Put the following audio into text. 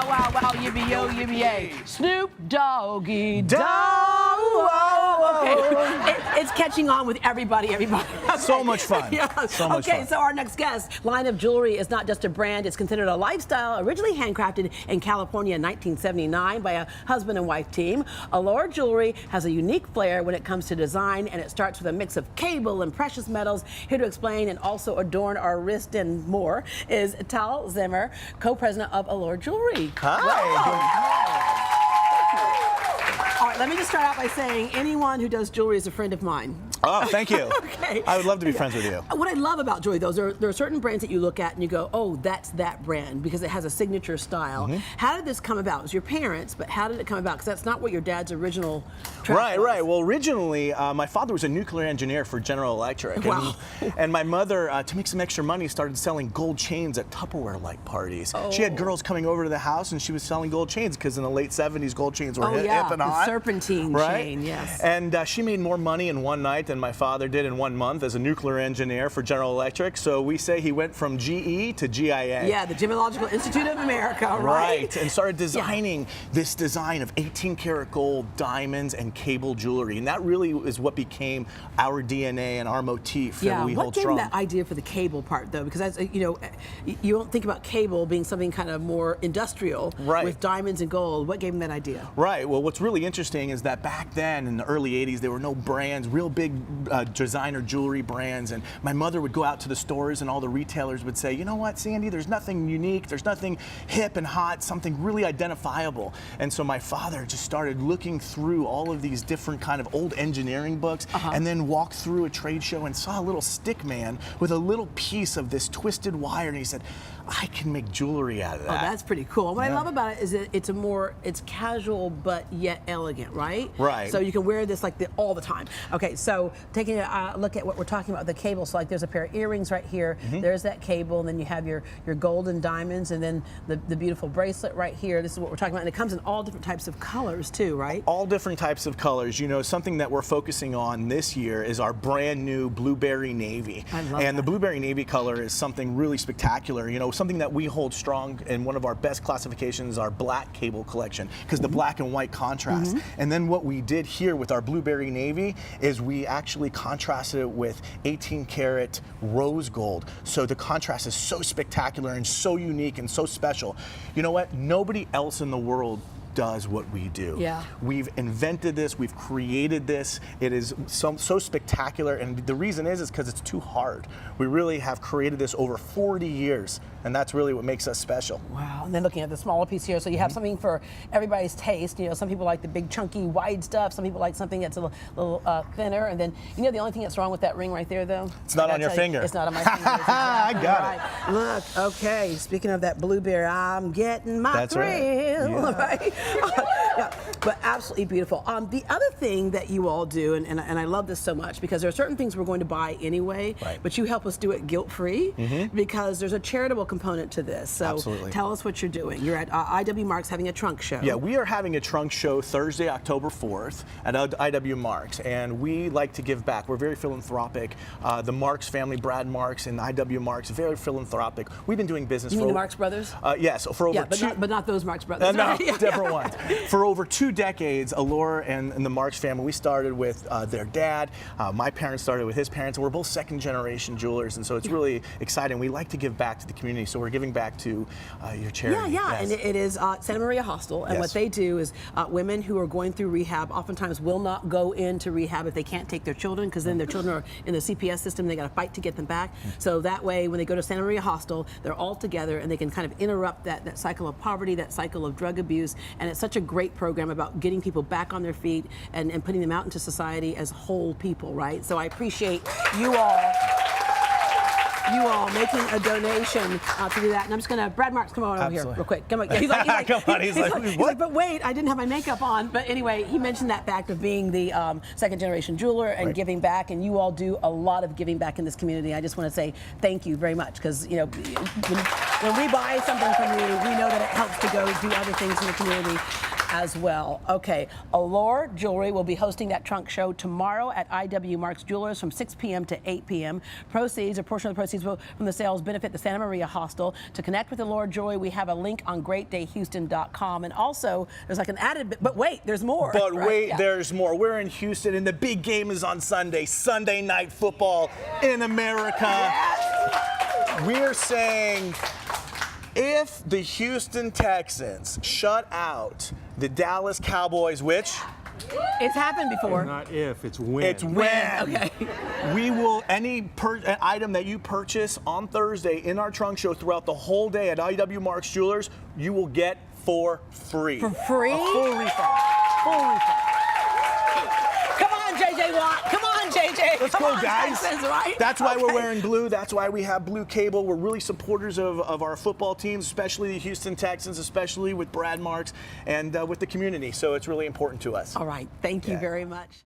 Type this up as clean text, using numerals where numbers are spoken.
wow, wow, yippee yo, yippee yay. Snoop Doggy Dogg. Okay, it's catching on with everybody. Okay. So much fun. Yeah. So much okay, fun. so our next guest, line of jewelry is not just a brand, it's considered a lifestyle, originally handcrafted in California in 1979 by a husband and wife team. Alor Jewelry has a unique flair when it comes to design, and it starts with a mix of cable and precious metals. Here to explain and also adorn our wrist and more is Tal Zemer, co-president of Alor Jewelry. Hi. All right, let me just start out by saying anyone who does jewelry is a friend of mine. Oh, thank you. Okay. I would love to be friends with you. What I love about jewelry, though, there are certain brands that you look at and you go, oh, that's that brand, because it has a signature style. How did this come about? It was your parents, but how did it come about? Because that's not what your dad's original track was. Right. Well, originally, my father was a nuclear engineer for General Electric. Wow. And my mother, to make some extra money, started selling gold chains at Tupperware-like parties. Oh. She had girls coming over to the house, and she was selling gold chains, because in the late 70s, gold chains were hip and hot. The serpentine chain, yes. And she made more money in one night than my father did in 1 month as a nuclear engineer for General Electric. So we say he went from GE to GIA. Yeah, the Gemological Institute of America, right? Right, and started designing this design of 18-karat gold, diamonds, and cable jewelry. And that really is what became our DNA and our motif that we hold strong. What gave that idea for the cable part, though? Because, that's, you know, you don't think about cable being something kind of more industrial with diamonds and gold. What gave him that idea? Right, well, what's really interesting is that back then in the early 80s, there were no brands, real big designer jewelry brands, and my mother would go out to the stores and all the retailers would say, you know what, Sandy, there's nothing unique, there's nothing hip and hot, something really identifiable. And so my father just started looking through all of these different kind of old engineering books and then walked through a trade show and saw a little stick man with a little piece of this twisted wire, and he said, I can make jewelry out of that. Oh, that's pretty cool. What I love about it is that it's casual but yet elegant, right? Right. So you can wear this like all the time. Okay, so taking a look at what we're talking about, the cable. So like there's a pair of earrings right here. There's that cable, and then you have your gold and diamonds, and then the beautiful bracelet right here. This is what we're talking about, and it comes in all different types of colors too, right? All different types of colors. You know, something that we're focusing on this year is our brand new blueberry navy. I love that. The blueberry navy color is something really spectacular. You know, something that we hold strong in one of our best classifications, our black cable collection, because the black and white contrast. And then what we did here with our blueberry navy is we actually contrasted it with 18-karat rose gold. So the contrast is so spectacular and so unique and so special. You know what? Nobody else in the world does what we do. Yeah. We've invented this, we've created this. It is so spectacular, and the reason is because it's too hard. We really have created this over 40 years, and that's really what makes us special. Wow, and then looking at the smaller piece here, so you have something for everybody's taste. You know, some people like the big, chunky, wide stuff. Some people like something that's a little thinner. And then, you know, the only thing that's wrong with that ring right there, though? It's not on your finger. It's not on my finger. Exactly. I got it. Look, okay, speaking of that blueberry, I'm getting my thrill. Right? Yeah, but absolutely beautiful. The other thing that you all do, and I love this so much, because there are certain things we're going to buy anyway, but you help us do it guilt-free, because there's a charitable component to this. So tell us what you're doing. You're at IW Marks having a trunk show. Yeah, we are having a trunk show Thursday, October 4th at IW Marks, and we like to give back. We're very philanthropic. The Marks family, Brad Marks and IW Marks, very philanthropic. We've been doing business you mean the Marks brothers? Yes, for over but not those Marks brothers. No, different ones. For over 2 decades, Alor and the Marks family, we started with their dad. My parents started with his parents, and we're both second-generation jewelers, and so it's really exciting. We like to give back to the community, so we're giving back to your charity. Yeah, and it is Santa Maria Hostel, and what they do is women who are going through rehab oftentimes will not go into rehab if they can't take their children, because then their children are in the CPS system, they got to fight to get them back. So that way, when they go to Santa Maria Hostel, they're all together, and they can kind of interrupt that cycle of poverty, that cycle of drug abuse, and it's such a great program about getting people back on their feet and putting them out into society as whole people, right? So I appreciate you all making a donation to do that. And I'm just gonna, Brad Marks, come on over here real quick. Come on. He's like, but wait, I didn't have my makeup on. But anyway, he mentioned that fact of being the second generation jeweler and giving back, and you all do a lot of giving back in this community. I just want to say thank you very much, because you know, when we buy something from you, we know that it helps to go do other things in the community. as well. Okay, Alor Jewelry will be hosting that trunk show tomorrow at IW Marks Jewelers from 6 p.m. to 8 p.m. Proceeds, a portion of the proceeds from the sales benefit the Santa Maria Hostel. To connect with Alor Jewelry, we have a link on greatdayhouston.com. And also, there's like an added bit, but wait, there's more. But right? wait, Yeah. there's more. We're in Houston, and the big game is on Sunday. Sunday night football in America. Yes. We're saying if the Houston Texans shut out the Dallas Cowboys, which It's happened before. Not if, it's when. it's when. Okay. We will, any item that you purchase on Thursday in our trunk show throughout the whole day at IW Marks Jewelers, you will get for free. For free? A full refund. Full refund. Come on, JJ Watt. Come on, JJ. Let's Come go, on, guys. Texans, right? That's why we're Okay. wearing blue. That's why we have blue cable. We're really supporters of our football teams, especially the Houston Texans, especially with Brad Marks and with the community. So it's really important to us. All right. Thank you Yeah. very much.